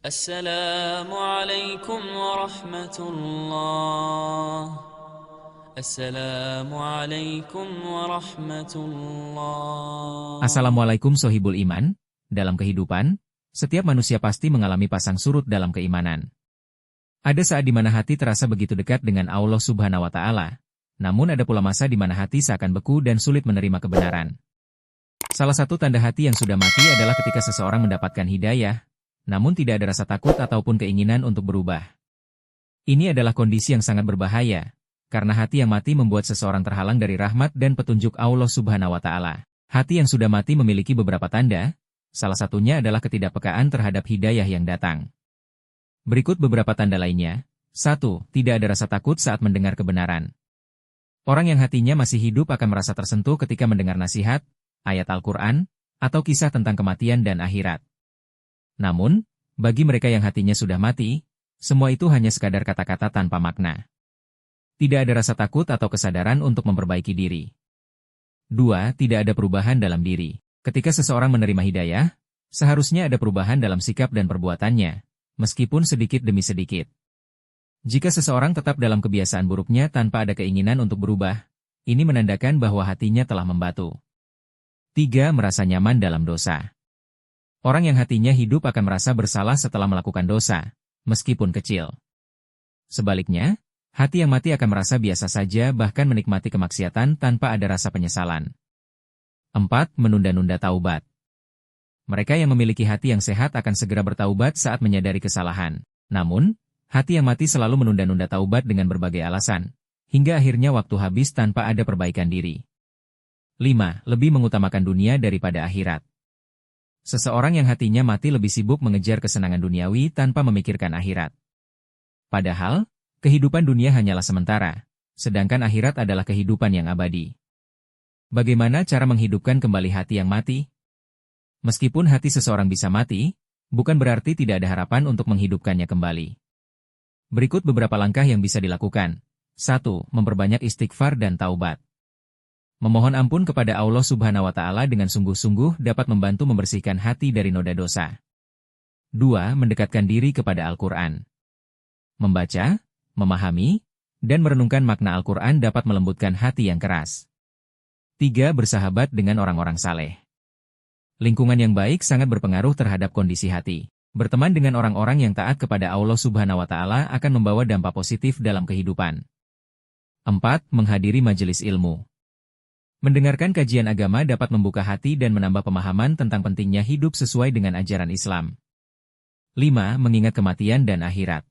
Assalamualaikum warahmatullah. Assalamualaikum warahmatullah. Assalamualaikum sohibul iman. Dalam kehidupan, setiap manusia pasti mengalami pasang surut dalam keimanan. Ada saat di mana hati terasa begitu dekat dengan Allah Subhanahu wa Ta'ala, namun ada pula masa di mana hati seakan beku dan sulit menerima kebenaran. Salah satu tanda hati yang sudah mati adalah ketika seseorang mendapatkan hidayah, namun tidak ada rasa takut ataupun keinginan untuk berubah. Ini adalah kondisi yang sangat berbahaya, karena hati yang mati membuat seseorang terhalang dari rahmat dan petunjuk Allah Subhanahu wa Ta'ala. Hati yang sudah mati memiliki beberapa tanda, salah satunya adalah ketidakpekaan terhadap hidayah yang datang. Berikut beberapa tanda lainnya. 1. Tidak ada rasa takut saat mendengar kebenaran. Orang yang hatinya masih hidup akan merasa tersentuh ketika mendengar nasihat, ayat Al-Quran, atau kisah tentang kematian dan akhirat. Namun, bagi mereka yang hatinya sudah mati, semua itu hanya sekadar kata-kata tanpa makna. Tidak ada rasa takut atau kesadaran untuk memperbaiki diri. 2. Tidak ada perubahan dalam diri. Ketika seseorang menerima hidayah, seharusnya ada perubahan dalam sikap dan perbuatannya, meskipun sedikit demi sedikit. Jika seseorang tetap dalam kebiasaan buruknya tanpa ada keinginan untuk berubah, ini menandakan bahwa hatinya telah membatu. 3. Merasa nyaman dalam dosa. Orang yang hatinya hidup akan merasa bersalah setelah melakukan dosa, meskipun kecil. Sebaliknya, hati yang mati akan merasa biasa saja bahkan menikmati kemaksiatan tanpa ada rasa penyesalan. 4. Menunda-nunda taubat. Mereka yang memiliki hati yang sehat akan segera bertaubat saat menyadari kesalahan. Namun, hati yang mati selalu menunda-nunda taubat dengan berbagai alasan, hingga akhirnya waktu habis tanpa ada perbaikan diri. 5. Lebih mengutamakan dunia daripada akhirat. Seseorang yang hatinya mati lebih sibuk mengejar kesenangan duniawi tanpa memikirkan akhirat. Padahal, kehidupan dunia hanyalah sementara, sedangkan akhirat adalah kehidupan yang abadi. Bagaimana cara menghidupkan kembali hati yang mati? Meskipun hati seseorang bisa mati, bukan berarti tidak ada harapan untuk menghidupkannya kembali. Berikut beberapa langkah yang bisa dilakukan. 1. Memperbanyak istighfar dan taubat. Memohon ampun kepada Allah Subhanahu wa Ta'ala dengan sungguh-sungguh dapat membantu membersihkan hati dari noda dosa. 2. Mendekatkan diri kepada Al-Quran. Membaca, memahami, dan merenungkan makna Al-Quran dapat melembutkan hati yang keras. 3. Bersahabat dengan orang-orang saleh. Lingkungan yang baik sangat berpengaruh terhadap kondisi hati. Berteman dengan orang-orang yang taat kepada Allah Subhanahu wa Ta'ala akan membawa dampak positif dalam kehidupan. 4. Menghadiri majelis ilmu. Mendengarkan kajian agama dapat membuka hati dan menambah pemahaman tentang pentingnya hidup sesuai dengan ajaran Islam. 5. Mengingat kematian dan akhirat.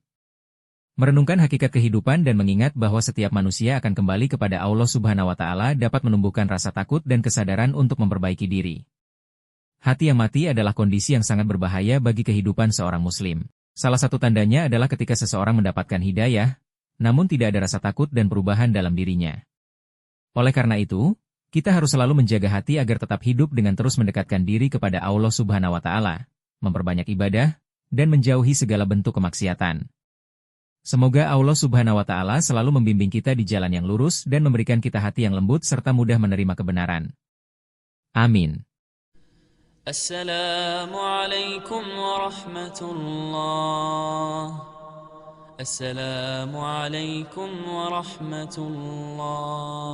Merenungkan hakikat kehidupan dan mengingat bahwa setiap manusia akan kembali kepada Allah Subhanahu wa Ta'ala dapat menumbuhkan rasa takut dan kesadaran untuk memperbaiki diri. Hati yang mati adalah kondisi yang sangat berbahaya bagi kehidupan seorang muslim. Salah satu tandanya adalah ketika seseorang mendapatkan hidayah, namun tidak ada rasa takut dan perubahan dalam dirinya. Oleh karena itu, kita harus selalu menjaga hati agar tetap hidup dengan terus mendekatkan diri kepada Allah Subhanahu wa Ta'ala, memperbanyak ibadah, dan menjauhi segala bentuk kemaksiatan. Semoga Allah Subhanahu wa Ta'ala selalu membimbing kita di jalan yang lurus dan memberikan kita hati yang lembut serta mudah menerima kebenaran. Amin. Assalamualaikum warahmatullah. Assalamualaikum warahmatullah.